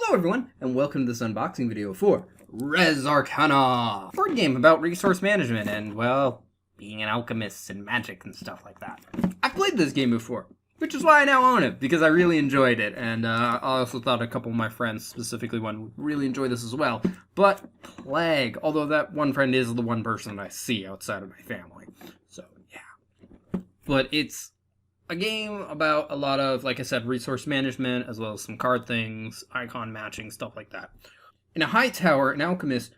Hello everyone, and welcome to this unboxing video for Res Arcana, a board game about resource management and, well, being an alchemist and magic and stuff like that. I've played this game before, which is why I now own it, because I really enjoyed it, and I also thought a couple of my friends, specifically one, would really enjoy this as well. But Plague, although that one friend is the one person I see outside of my family, so yeah. But it's a game about a lot of, like I said, resource management, as well as some card things, icon matching, stuff like that. In a high tower, an alchemist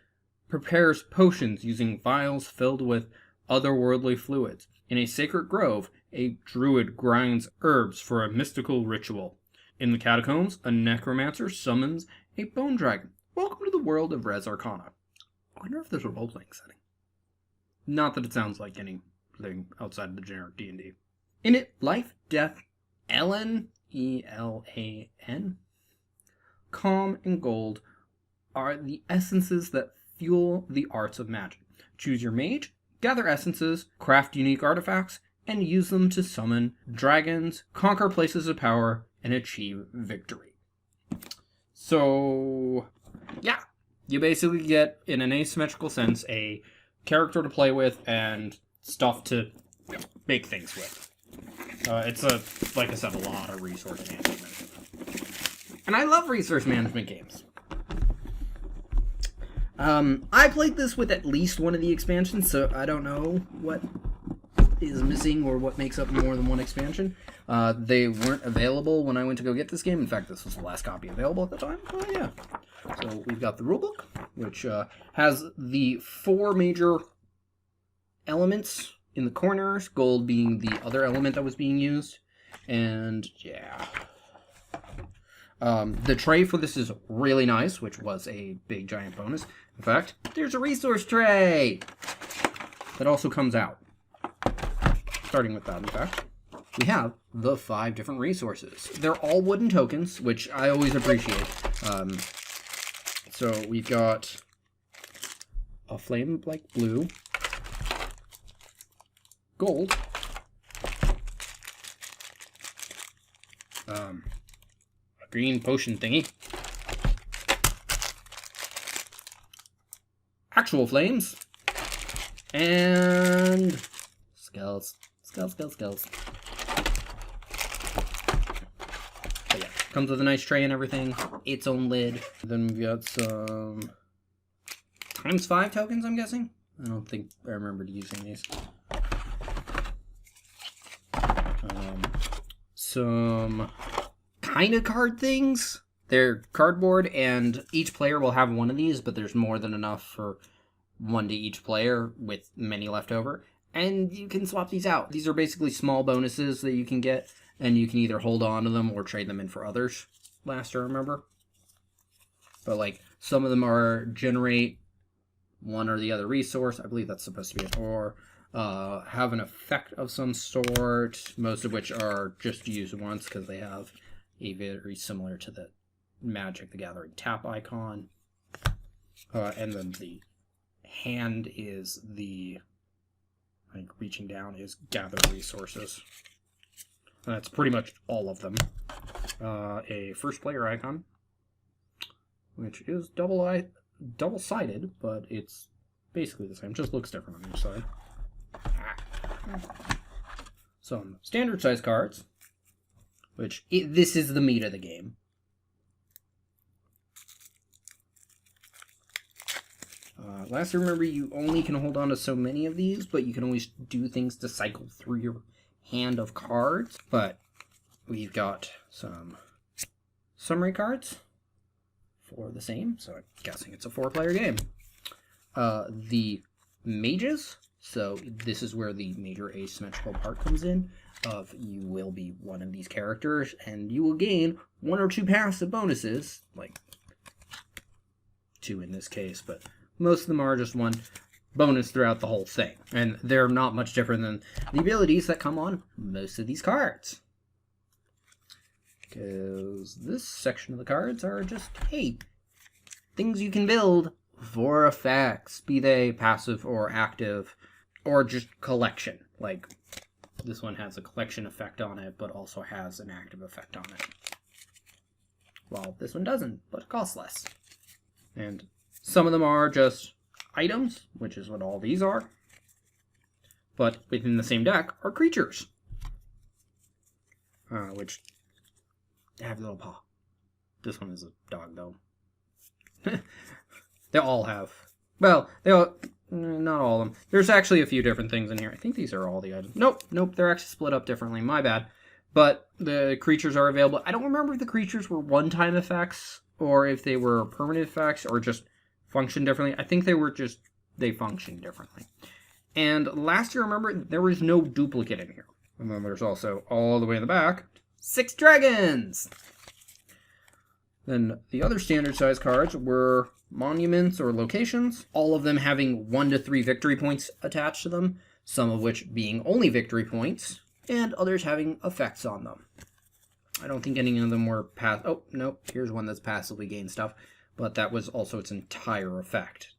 prepares potions using vials filled with otherworldly fluids. In a sacred grove, a druid grinds herbs for a mystical ritual. In the catacombs, a necromancer summons a bone dragon. Welcome to the world of Res Arcana. I wonder if there's a role-playing setting. Not that it sounds like anything outside of the generic D&D. In it, life, death, Elen, E-L-A-N, calm, and gold are the essences that fuel the arts of magic. Choose your mage, gather essences, craft unique artifacts, and use them to summon dragons, conquer places of power, and achieve victory. So, yeah, you basically get, in an asymmetrical sense, a character to play with and stuff to make things with. It's like I said, a lot of resource management. And I love resource management games. I played this with at least one of the expansions, so I don't know what is missing or what makes up more than one expansion. They weren't available when I went to go get this game. In fact, this was the last copy available at the time. Oh, yeah. So we've got the rulebook, which has the 4 major elements in the corners, gold being the other element that was being used. And, yeah. The tray for this is really nice, which was a big, giant bonus. In fact, there's a resource tray that also comes out. Starting with that, in fact, we have the 5 different resources. They're all wooden tokens, which I always appreciate. So we've got a flame like blue, gold, a green potion thingy, actual flames, and skulls. But yeah, comes with a nice tray and everything, its own lid. Then we've got some ×5 tokens, I'm guessing. I don't think I remembered using these. Some kind of card things. They're cardboard, and each player will have one of these, but there's more than enough for one to each player with many left over. And you can swap these out. These are basically small bonuses that you can get, and you can either hold on to them or trade them in for others, last I remember. But, like, some of them are generate one or the other resource. I believe that's supposed to be it. Or have an effect of some sort, most of which are just used once because they have a very similar to the Magic the Gathering tap icon. And then the hand is the, like, reaching down is gather resources. And that's pretty much all of them. A first player icon, which is double-sided, but it's basically the same, just looks different on each side. Some standard size cards, which this is the meat of the game. Last I remember, you only can hold on to so many of these, but you can always do things to cycle through your hand of cards. But we've got some summary cards for the same, so I'm guessing it's a 4-player game. The mages. So this is where the major asymmetrical part comes in, of you will be one of these characters, and you will gain 1 or 2 passive bonuses, like 2 in this case, but most of them are just 1 bonus throughout the whole thing. And they're not much different than the abilities that come on most of these cards. Because this section of the cards are just, hey, things you can build for effects, be they passive or active, or just collection. Like, this one has a collection effect on it, but also has an active effect on it. while this one doesn't, but it costs less. And some of them are just items, which is what all these are. But within the same deck are creatures, which have a little paw. This one is a dog, though. They all have. Well, they all... Not all of them. There's actually a few different things in here. I think these are all the items. Nope, they're actually split up differently. My bad. But the creatures are available. I don't remember if the creatures were one-time effects, or if they were permanent effects, or just function differently. I think they were just... They function differently. And last year, remember, there was no duplicate in here. And then there's also, all the way in the back, 6 dragons! Then the other standard size cards were monuments or locations, all of them having 1 to 3 victory points attached to them, some of which being only victory points, and others having effects on them. I don't think any of them were oh, nope, here's one that's passively gained stuff, but that was also its entire effect.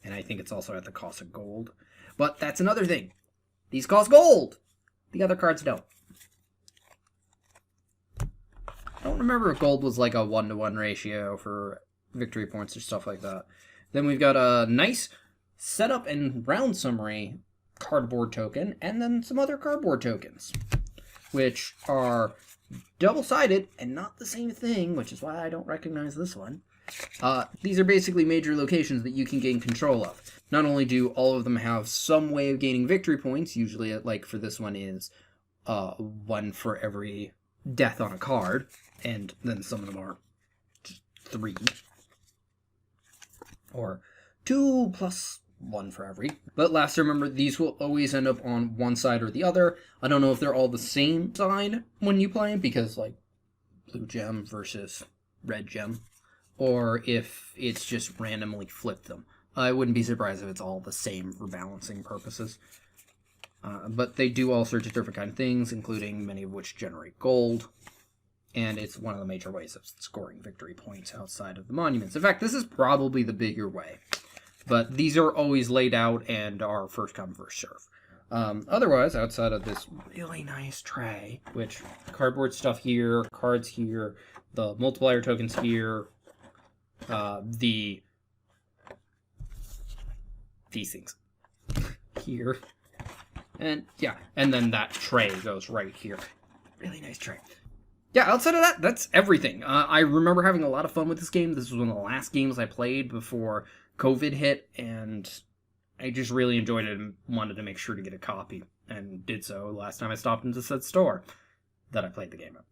And I think it's also at the cost of gold. But that's another thing. These cost gold! The other cards don't. I don't remember if gold was like a 1-to-1 ratio for victory points or stuff like that. Then we've got a nice setup and round summary cardboard token, and then some other cardboard tokens, which are double-sided and not the same thing, which is why I don't recognize this one. These are basically major locations that you can gain control of. Not only do all of them have some way of gaining victory points, usually, like for this one is 1 for every death on a card, and then some of them are 3. Or 2 plus 1 for every. But last, remember, these will always end up on one side or the other. I don't know if they're all the same side when you play, because, like, blue gem versus red gem, or if it's just randomly flipped them. I wouldn't be surprised if it's all the same for balancing purposes. But they do all sorts of different kind of things, including many of which generate gold. And it's one of the major ways of scoring victory points outside of the monuments. In fact, this is probably the bigger way. But these are always laid out and are first come, first serve. Otherwise, outside of this really nice tray, which cardboard stuff here, cards here, the multiplier tokens here, these things here, and yeah, and then that tray goes right here. Really nice tray. Yeah, outside of that, that's everything. I remember having a lot of fun with this game. This was one of the last games I played before COVID hit, and I just really enjoyed it and wanted to make sure to get a copy, and did so last time I stopped into said store that I played the game at.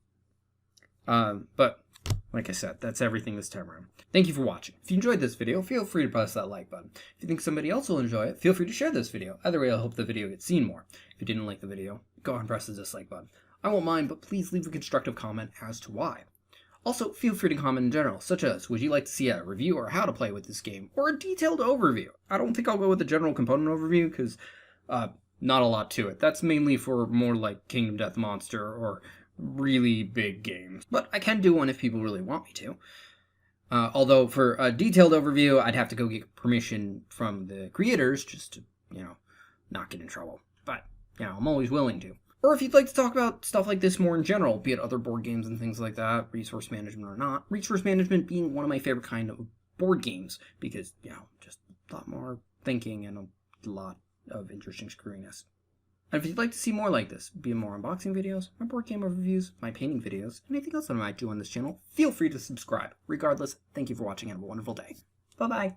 But like I said, that's everything this time around. Thank you for watching. If you enjoyed this video, feel free to press that like button. If you think somebody else will enjoy it, feel free to share this video. Either way, I hope the video gets seen more. If you didn't like the video, go ahead and press the dislike button. I won't mind, but please leave a constructive comment as to why. Also, feel free to comment in general, such as, would you like to see a review or how to play with this game, or a detailed overview? I don't think I'll go with the general component overview, because not a lot to it. That's mainly for more like Kingdom Death Monster or really big games. But I can do one if people really want me to. Although for a detailed overview, I'd have to go get permission from the creators just to, not get in trouble. But, I'm always willing to. Or if you'd like to talk about stuff like this more in general, be it other board games and things like that, resource management or not. Resource management being one of my favorite kind of board games, because, just a lot more thinking and a lot of interesting screwiness. And if you'd like to see more like this, be it more unboxing videos, my board game overviews, my painting videos, anything else that I might do on this channel, feel free to subscribe. Regardless, thank you for watching and have a wonderful day. Bye-bye.